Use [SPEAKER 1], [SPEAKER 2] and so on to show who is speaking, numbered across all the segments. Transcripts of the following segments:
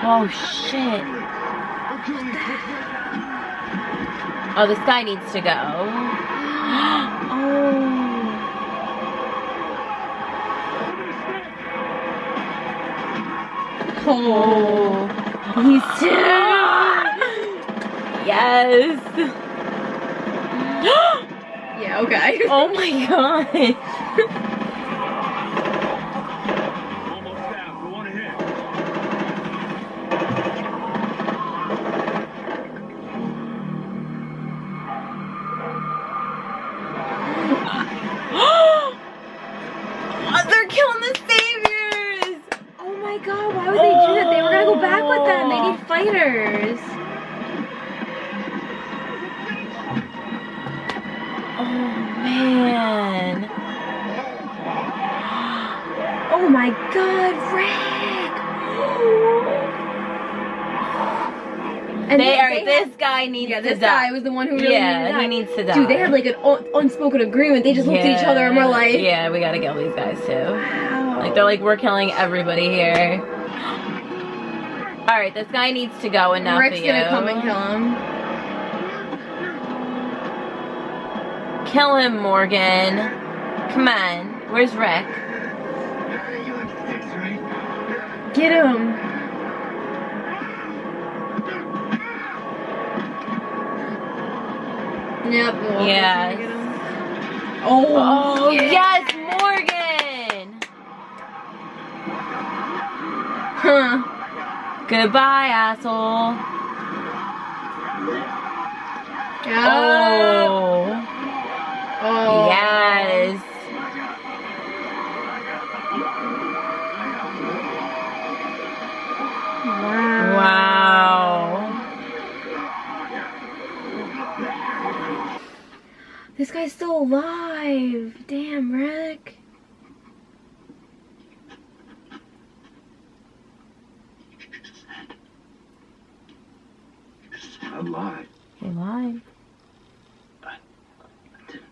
[SPEAKER 1] Oh shit. Oh, this guy needs to go. Oh. He's dead. Yes.
[SPEAKER 2] Yeah, okay.
[SPEAKER 1] Oh my god. They're killing the saviors.
[SPEAKER 2] Oh my god, why would they do that? They were gonna go back with them. They need fighters.
[SPEAKER 1] Oh man.
[SPEAKER 2] Oh my god, Rick! And
[SPEAKER 1] this guy needs to die.
[SPEAKER 2] This guy was the one who really needed to die.
[SPEAKER 1] He needs to die.
[SPEAKER 2] Dude, they had like an unspoken agreement. They just looked at each other and were like...
[SPEAKER 1] Yeah, we gotta kill these guys too.
[SPEAKER 2] Wow.
[SPEAKER 1] Like, they're like, we're killing everybody here. Alright, this guy needs to go, enough
[SPEAKER 2] Rick's
[SPEAKER 1] of you.
[SPEAKER 2] gonna come and kill him.
[SPEAKER 1] Kill him, Morgan. Come on. Where's Rick?
[SPEAKER 2] Get him. Yep.
[SPEAKER 1] Yes.
[SPEAKER 2] Oh,
[SPEAKER 1] yes, Morgan.
[SPEAKER 2] Huh.
[SPEAKER 1] Goodbye, asshole. Oh. Yes. Wow.
[SPEAKER 2] This guy's still alive. Damn, Rick.
[SPEAKER 3] I lied.
[SPEAKER 1] He lied.
[SPEAKER 3] I didn't.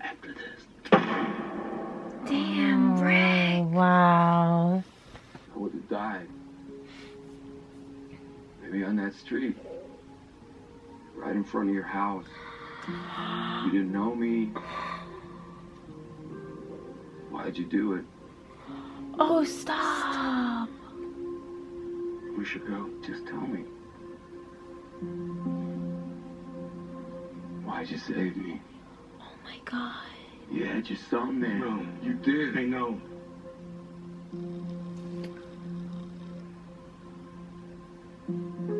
[SPEAKER 3] After this.
[SPEAKER 2] Damn, Rick.
[SPEAKER 1] Wow.
[SPEAKER 3] I would have died. Maybe on that street. Right in front of your house. You didn't know me. Why'd you do it?
[SPEAKER 1] Oh, stop.
[SPEAKER 3] We should go. Just tell me. Why'd you save me?
[SPEAKER 1] Oh my god.
[SPEAKER 3] You had your son there. No, you did. I know.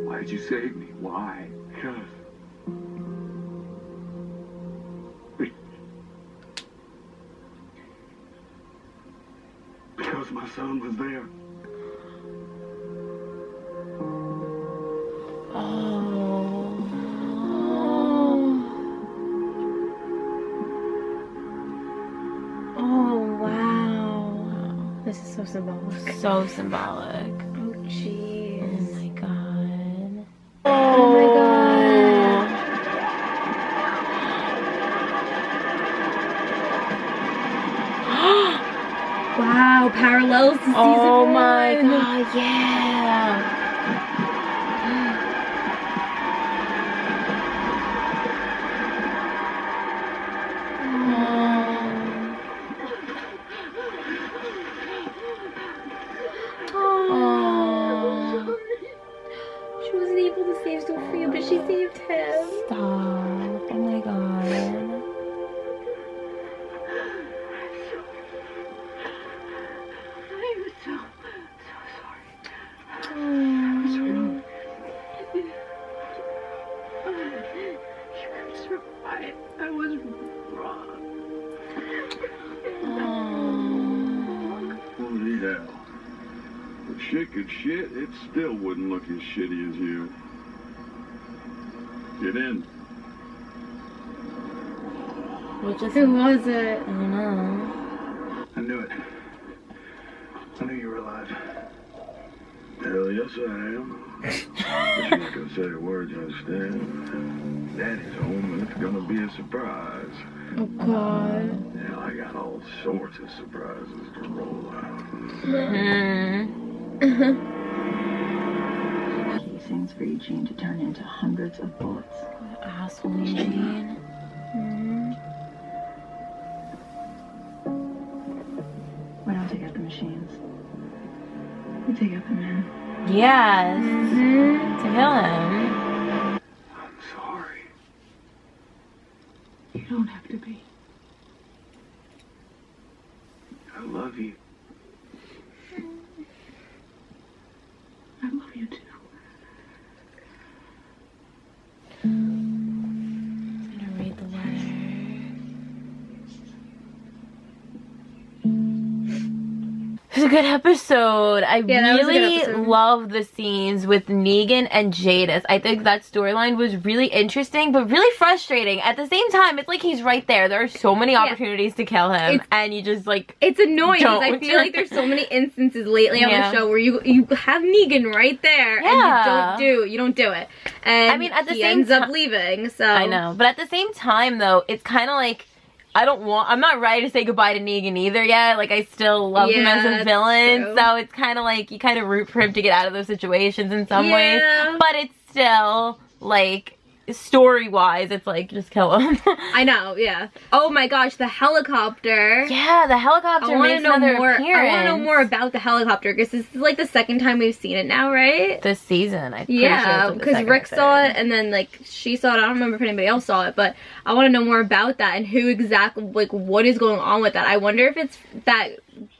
[SPEAKER 3] Why'd you save me? Why? Because my son was there.
[SPEAKER 2] Oh, wow. This is so symbolic.
[SPEAKER 1] So symbolic.
[SPEAKER 2] Oh, jeez.
[SPEAKER 1] Oh my god.
[SPEAKER 2] Oh my god. Wow, parallels to season one.
[SPEAKER 1] Oh my god, yeah.
[SPEAKER 2] She wasn't able to save Sophia, but she saved him.
[SPEAKER 1] Stop. Oh my god.
[SPEAKER 3] I'm so sorry. You survived. I was wrong. Holy hell. If shit could shit, it still wouldn't look as shitty as you. Get in.
[SPEAKER 1] Who
[SPEAKER 2] was it?
[SPEAKER 1] I don't know.
[SPEAKER 3] I knew it. I knew you were alive. Hell yes I am. But you're not gonna say a word, you understand? Daddy's home and it's gonna be a surprise.
[SPEAKER 2] Oh God.
[SPEAKER 3] Hell, I got all sorts of surprises to roll out.
[SPEAKER 4] Casings for Eugene to turn into hundreds of bullets.
[SPEAKER 1] Asshole Eugene.
[SPEAKER 4] We don't take out the machines. We take out the men.
[SPEAKER 1] Yes. To kill him.
[SPEAKER 3] I'm sorry.
[SPEAKER 4] You don't have to be.
[SPEAKER 3] I love you.
[SPEAKER 4] I love you too.
[SPEAKER 1] I'm gonna read the letter. It was a good episode. I
[SPEAKER 2] that was a good
[SPEAKER 1] really
[SPEAKER 2] episode.
[SPEAKER 1] love the scenes with Negan and Jadis. I think that storyline was really interesting, but really frustrating. At the same time, it's like he's right there. There are so many opportunities to kill him, and you just like...
[SPEAKER 2] It's annoying because I
[SPEAKER 1] Don't.
[SPEAKER 2] feel like there's so many instances lately on
[SPEAKER 1] Yeah.
[SPEAKER 2] the show where you have Negan right there
[SPEAKER 1] Yeah.
[SPEAKER 2] and you don't do it. And
[SPEAKER 1] I mean, at the
[SPEAKER 2] he
[SPEAKER 1] same
[SPEAKER 2] ends up
[SPEAKER 1] ti-
[SPEAKER 2] leaving. So
[SPEAKER 1] I know. But at the same time, though, it's kind of like... I'm not ready to say goodbye to Negan either yet. Like, I still love him as a
[SPEAKER 2] that's
[SPEAKER 1] villain.
[SPEAKER 2] true.
[SPEAKER 1] So it's kind of like, you kind of root for him to get out of those situations in some ways.
[SPEAKER 2] Yeah.
[SPEAKER 1] But it's still, like, story-wise, it's like, just kill him.
[SPEAKER 2] I know, yeah. Oh my gosh, the helicopter.
[SPEAKER 1] Yeah, the helicopter
[SPEAKER 2] I want to
[SPEAKER 1] makes
[SPEAKER 2] know
[SPEAKER 1] another
[SPEAKER 2] more.
[SPEAKER 1] appearance.
[SPEAKER 2] I want to know more about the helicopter because this is like the second time we've seen it now, right?
[SPEAKER 1] This season, I'm pretty
[SPEAKER 2] Yeah,
[SPEAKER 1] sure it's like the
[SPEAKER 2] because
[SPEAKER 1] second
[SPEAKER 2] Rick
[SPEAKER 1] or
[SPEAKER 2] saw
[SPEAKER 1] third.
[SPEAKER 2] it and then like she saw it. I don't remember if anybody else saw it, but I want to know more about that and who exactly, like, what is going on with that. I wonder if it's that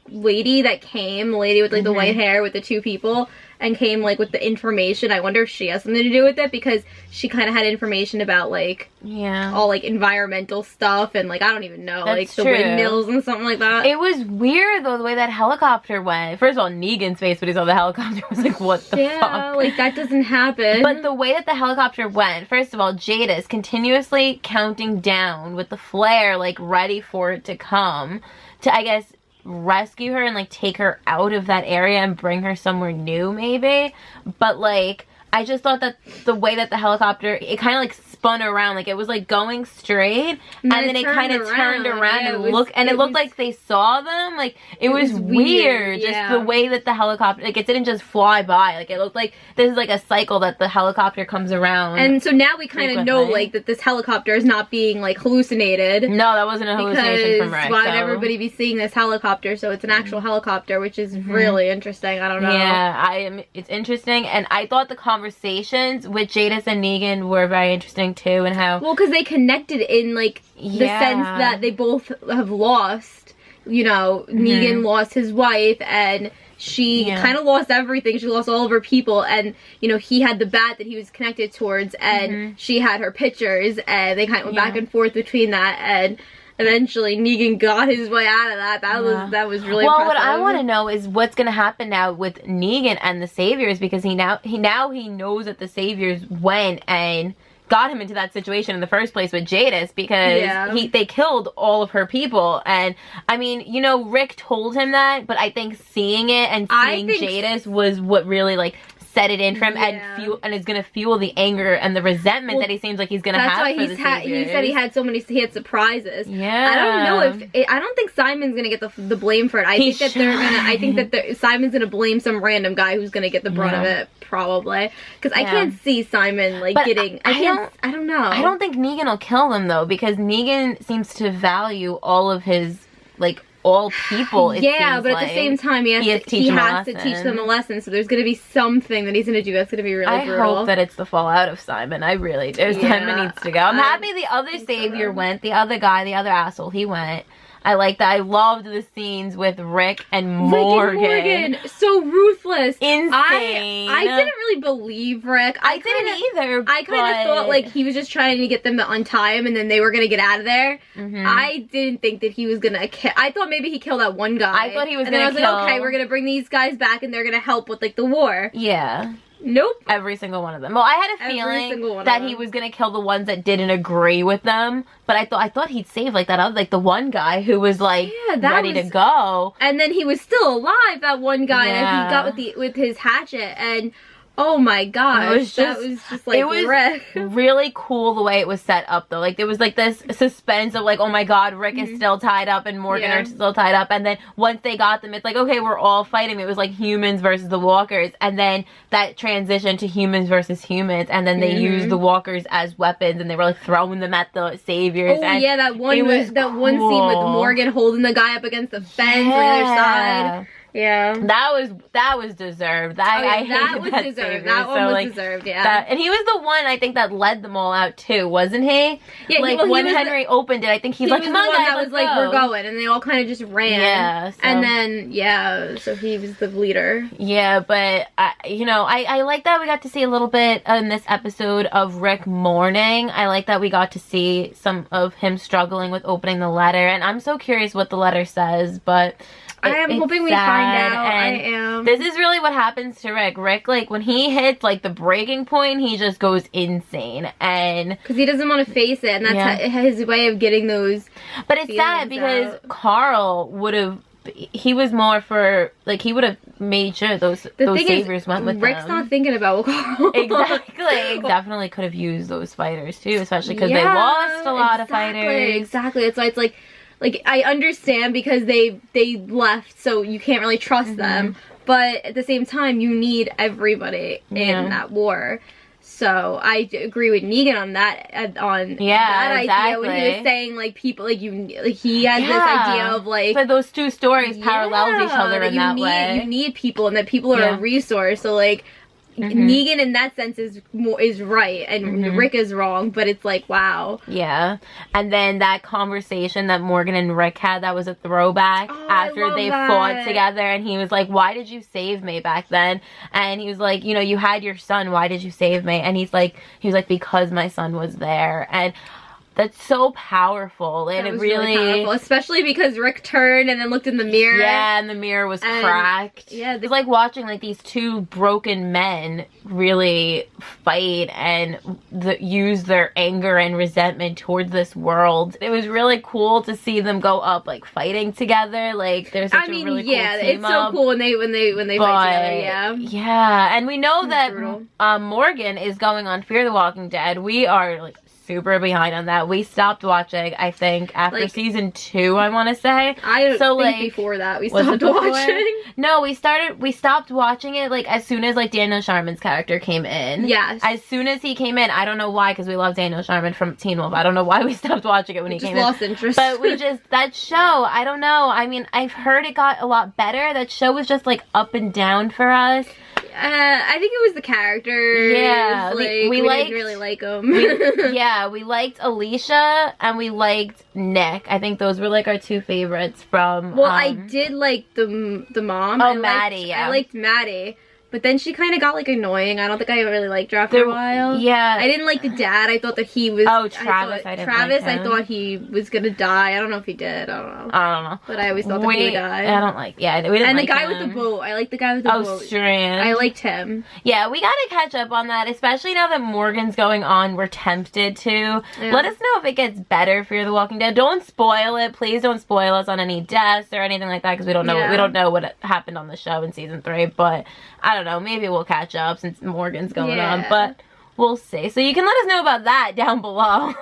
[SPEAKER 2] lady that came, the lady with like the white hair with the two people, and came like with the information. I wonder if she has something to do with it because she kind of had information about like
[SPEAKER 1] Yeah.
[SPEAKER 2] all like environmental stuff and like I don't even know,
[SPEAKER 1] That's
[SPEAKER 2] like the
[SPEAKER 1] true.
[SPEAKER 2] windmills and something like that.
[SPEAKER 1] It was weird, though, the way that helicopter went. First of all, Negan's face when he saw the helicopter was like, what the
[SPEAKER 2] yeah,
[SPEAKER 1] fuck?
[SPEAKER 2] like that doesn't happen.
[SPEAKER 1] But the way that the helicopter went, first of all, Jadis continuously counting down with the flare, like, ready for it to come to, I guess, rescue her and, like, take her out of that area and bring her somewhere new, maybe. But, like, I just thought that the way that the helicopter, it kind of, like, spun around. Like, it was, like, going straight, and then it kind of turned around
[SPEAKER 2] Yeah,
[SPEAKER 1] and
[SPEAKER 2] it
[SPEAKER 1] looked, and it looked
[SPEAKER 2] was-
[SPEAKER 1] like they saw them. Like, it was
[SPEAKER 2] was
[SPEAKER 1] weird.
[SPEAKER 2] weird,
[SPEAKER 1] Just
[SPEAKER 2] yeah.
[SPEAKER 1] the way that the helicopter, like, it didn't just fly by. Like, it looked like this is, like, a cycle that the helicopter comes around.
[SPEAKER 2] And so now we kind of know,
[SPEAKER 1] frequently.
[SPEAKER 2] like, that this helicopter is not being, like, hallucinated.
[SPEAKER 1] No, that wasn't a hallucination
[SPEAKER 2] Because
[SPEAKER 1] from Rick.
[SPEAKER 2] why would
[SPEAKER 1] so-
[SPEAKER 2] everybody be seeing this helicopter? So it's an actual helicopter, which is really interesting. I don't know.
[SPEAKER 1] Yeah, it's interesting, and I thought the conversations with Jadis and Negan were very interesting too, and how
[SPEAKER 2] Well, because they connected in, like, the
[SPEAKER 1] Yeah.
[SPEAKER 2] sense that they both have lost. You know, Negan lost his wife, and she
[SPEAKER 1] Yeah.
[SPEAKER 2] kind of lost everything. She lost all of her people, and, you know, he had the bat that he was connected towards, and she had her pictures, and they kind of went back
[SPEAKER 1] Yeah.
[SPEAKER 2] and forth between that, and eventually Negan got his way out of that. That was really
[SPEAKER 1] well,
[SPEAKER 2] impressive.
[SPEAKER 1] what I want to know is what's going to happen now with Negan and the Saviors, because he knows that the Saviors went and got him into that situation in the first place with Jadis, because
[SPEAKER 2] Yeah.
[SPEAKER 1] they killed all of her people. And I mean, you know, Rick told him that, but I think seeing it and
[SPEAKER 2] I
[SPEAKER 1] seeing
[SPEAKER 2] think-
[SPEAKER 1] Jadis was what really, like, set it in for him,
[SPEAKER 2] Yeah.
[SPEAKER 1] and is going to fuel the anger and the resentment
[SPEAKER 2] Well,
[SPEAKER 1] that he seems like he's going to
[SPEAKER 2] That's
[SPEAKER 1] have
[SPEAKER 2] why
[SPEAKER 1] for the
[SPEAKER 2] he
[SPEAKER 1] Saviors.
[SPEAKER 2] said he had surprises.
[SPEAKER 1] Yeah.
[SPEAKER 2] I don't know I don't think Simon's gonna get the blame for it. I
[SPEAKER 1] He
[SPEAKER 2] think that they're gonna. I think
[SPEAKER 1] should.
[SPEAKER 2] that Simon's gonna blame some random guy who's gonna get the brunt of
[SPEAKER 1] Yeah.
[SPEAKER 2] it, probably. Because I
[SPEAKER 1] Yeah.
[SPEAKER 2] can't see Simon like
[SPEAKER 1] But
[SPEAKER 2] getting. I don't know.
[SPEAKER 1] I don't think Negan will kill them, though, because Negan seems to value all of his, like, all people, it
[SPEAKER 2] Yeah,
[SPEAKER 1] seems
[SPEAKER 2] but at
[SPEAKER 1] like.
[SPEAKER 2] the same time, he has to teach them a lesson. So there's gonna be something that he's gonna do that's gonna be really
[SPEAKER 1] I
[SPEAKER 2] brutal.
[SPEAKER 1] hope that it's the fallout of Simon. I really do.
[SPEAKER 2] Yeah,
[SPEAKER 1] Simon needs to go. I'm happy the other
[SPEAKER 2] think so,
[SPEAKER 1] Savior
[SPEAKER 2] though.
[SPEAKER 1] went. The other guy, the other asshole, he went. I like that. I loved the scenes with Rick and Morgan.
[SPEAKER 2] Rick and Morgan, so ruthless.
[SPEAKER 1] Insane.
[SPEAKER 2] I didn't really believe Rick.
[SPEAKER 1] I didn't either.
[SPEAKER 2] I kind of thought like he was just trying to get them to untie him and then they were gonna get out of there. I didn't think that he was gonna kill. I thought maybe he killed that one guy.
[SPEAKER 1] I thought he was
[SPEAKER 2] and then
[SPEAKER 1] gonna
[SPEAKER 2] I was
[SPEAKER 1] kill-
[SPEAKER 2] like, okay, we're gonna bring these guys back and they're gonna help with like the war.
[SPEAKER 1] Yeah.
[SPEAKER 2] Nope.
[SPEAKER 1] Every single one of them. Well, I had a
[SPEAKER 2] Every single
[SPEAKER 1] feeling
[SPEAKER 2] one
[SPEAKER 1] that
[SPEAKER 2] of
[SPEAKER 1] he
[SPEAKER 2] them.
[SPEAKER 1] was gonna kill the ones that didn't agree with them, but I thought he'd save like that other, like the one guy who was like
[SPEAKER 2] that
[SPEAKER 1] ready to
[SPEAKER 2] was-
[SPEAKER 1] go.
[SPEAKER 2] And then he was still alive, that one guy that
[SPEAKER 1] Yeah.
[SPEAKER 2] he got with his hatchet, and oh my gosh, that was just like
[SPEAKER 1] it was
[SPEAKER 2] Rick.
[SPEAKER 1] really cool the way it was set up though. Like there was like this suspense of like, oh my god, Rick is still tied up and Morgan
[SPEAKER 2] Yeah.
[SPEAKER 1] are still tied up, and then once they got them, it's like, okay, we're all fighting. It was like humans versus the walkers, and then that transition to humans versus humans, and then they used the walkers as weapons, and they were like throwing them at the saviors.
[SPEAKER 2] Oh
[SPEAKER 1] and
[SPEAKER 2] yeah, that one
[SPEAKER 1] it was
[SPEAKER 2] one scene with
[SPEAKER 1] cool.
[SPEAKER 2] Morgan holding the guy up against the fence on the other side. Yeah.
[SPEAKER 1] That was deserved. I
[SPEAKER 2] that
[SPEAKER 1] hated
[SPEAKER 2] was
[SPEAKER 1] that
[SPEAKER 2] deserved.
[SPEAKER 1] savior.
[SPEAKER 2] That one
[SPEAKER 1] So,
[SPEAKER 2] was
[SPEAKER 1] like,
[SPEAKER 2] deserved, yeah.
[SPEAKER 1] And he was the one, I think, that led them all out too, wasn't he?
[SPEAKER 2] Yeah,
[SPEAKER 1] like
[SPEAKER 2] he
[SPEAKER 1] when
[SPEAKER 2] was
[SPEAKER 1] Henry opened it, I think he's
[SPEAKER 2] he
[SPEAKER 1] like,
[SPEAKER 2] was
[SPEAKER 1] come
[SPEAKER 2] the
[SPEAKER 1] on
[SPEAKER 2] one
[SPEAKER 1] guys,
[SPEAKER 2] that was
[SPEAKER 1] let's
[SPEAKER 2] like,
[SPEAKER 1] go.
[SPEAKER 2] we're going, and they all kind of just ran.
[SPEAKER 1] Yeah, so-
[SPEAKER 2] And then, yeah, so he was the leader.
[SPEAKER 1] Yeah, but I like that we got to see a little bit in this episode of Rick mourning. I like that we got to see some of him struggling with opening the letter, and I'm so curious what the letter says, but
[SPEAKER 2] I am
[SPEAKER 1] it's
[SPEAKER 2] hoping we
[SPEAKER 1] sad,
[SPEAKER 2] find out. I
[SPEAKER 1] and
[SPEAKER 2] am.
[SPEAKER 1] This is really what happens to Rick. Rick, like, when he hits, like, the breaking point, he just goes insane, and
[SPEAKER 2] Because he doesn't want to face it, and that's his way of getting those.
[SPEAKER 1] but it's sad
[SPEAKER 2] feelings
[SPEAKER 1] because
[SPEAKER 2] out.
[SPEAKER 1] Carl would have, he was more for, like, he would have made sure those
[SPEAKER 2] thing
[SPEAKER 1] saviors
[SPEAKER 2] is,
[SPEAKER 1] went with
[SPEAKER 2] Rick's
[SPEAKER 1] them.
[SPEAKER 2] not thinking about Carl.
[SPEAKER 1] Exactly. He definitely could have used those fighters too, especially because they
[SPEAKER 2] Yeah,
[SPEAKER 1] lost a lot of
[SPEAKER 2] exactly,
[SPEAKER 1] fighters.
[SPEAKER 2] Exactly. It's like I understand because they left, so you can't really trust them. But at the same time, you need everybody in that war. So I agree with Negan on that. Idea when he was
[SPEAKER 1] exactly.
[SPEAKER 2] saying like people like he has this idea of like.
[SPEAKER 1] So those two stories paralleled each other in that way.
[SPEAKER 2] You need people, and that people are a resource. So like. Negan in that sense is right, and Rick is wrong, but it's like, wow.
[SPEAKER 1] Yeah. And then that conversation that Morgan and Rick had, that was a throwback after they fought together, and he was like, why did you save me back then? And he was like, you had your son, why did you save me? And he was like, because my son was there. And that's so powerful, and
[SPEAKER 2] That
[SPEAKER 1] it
[SPEAKER 2] was
[SPEAKER 1] really
[SPEAKER 2] powerful, especially because Rick turned and then looked in the mirror.
[SPEAKER 1] Yeah, and the mirror was cracked.
[SPEAKER 2] Yeah,
[SPEAKER 1] it was like watching like these two broken men really fight and use their anger and resentment towards this world. It was really cool to see them go up like fighting together. Like there's such a really cool team
[SPEAKER 2] it's so cool when they fight together.
[SPEAKER 1] Yeah, and we know that
[SPEAKER 2] brutal.
[SPEAKER 1] Morgan is going on Fear the Walking Dead. We are like super behind on that. We stopped watching, I think, after
[SPEAKER 2] like,
[SPEAKER 1] season 2, I want to say.
[SPEAKER 2] I
[SPEAKER 1] so,
[SPEAKER 2] think
[SPEAKER 1] like,
[SPEAKER 2] before that we
[SPEAKER 1] was it
[SPEAKER 2] stopped
[SPEAKER 1] before?
[SPEAKER 2] watching.
[SPEAKER 1] No, we stopped watching it like as soon as like Daniel Sharman's character came in.
[SPEAKER 2] Yes.
[SPEAKER 1] As soon as he came in, I don't know why, because we love Daniel Sharman from Teen Wolf. I don't know why we stopped watching it when he
[SPEAKER 2] just
[SPEAKER 1] came
[SPEAKER 2] lost
[SPEAKER 1] in.
[SPEAKER 2] interest.
[SPEAKER 1] But that show, I don't know. I mean, I've heard it got a lot better. That show was just like up and down for us.
[SPEAKER 2] I think it was the characters.
[SPEAKER 1] Yeah,
[SPEAKER 2] like,
[SPEAKER 1] we
[SPEAKER 2] didn't really like them.
[SPEAKER 1] We liked Alicia and we liked Nick. I think those were like our two favorites from.
[SPEAKER 2] Well, I did like the mom.
[SPEAKER 1] Oh, Maddie.
[SPEAKER 2] I liked Maddie. But then she kind of got, like, annoying. I don't think I really liked her after a while.
[SPEAKER 1] Yeah.
[SPEAKER 2] I didn't like the dad. I thought that he was...
[SPEAKER 1] Oh, Travis.
[SPEAKER 2] I thought he was gonna die. I don't know if he did. I don't know. But I always thought that he would die.
[SPEAKER 1] I don't like... Yeah, we didn't
[SPEAKER 2] and
[SPEAKER 1] like
[SPEAKER 2] the guy
[SPEAKER 1] him.
[SPEAKER 2] with the boat. I like the guy with the boat.
[SPEAKER 1] Oh, Strand.
[SPEAKER 2] I liked him.
[SPEAKER 1] Yeah, we gotta catch up on that, especially now that Morgan's going on. We're tempted to.
[SPEAKER 2] Yeah.
[SPEAKER 1] Let us know if it gets better for The Walking Dead. Don't spoil it. Please don't spoil us on any deaths or anything like that, because we don't know.
[SPEAKER 2] Yeah.
[SPEAKER 1] We don't know what happened on the show in season 3. But I don't know. Maybe we'll catch up since Morgan's going on. But we'll see. So you can let us know about that down below.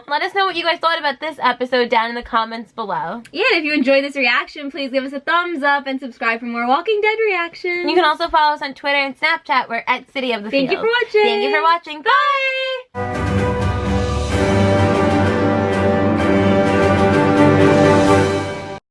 [SPEAKER 1] Let us know what you guys thought about this episode down in the comments below.
[SPEAKER 2] Yeah, and if you enjoyed this reaction, please give us a thumbs up and subscribe for more Walking Dead reactions.
[SPEAKER 1] You can also follow us on Twitter and Snapchat. We're at City of the Field.
[SPEAKER 2] Thank you for watching.
[SPEAKER 1] Thank you for watching. Bye!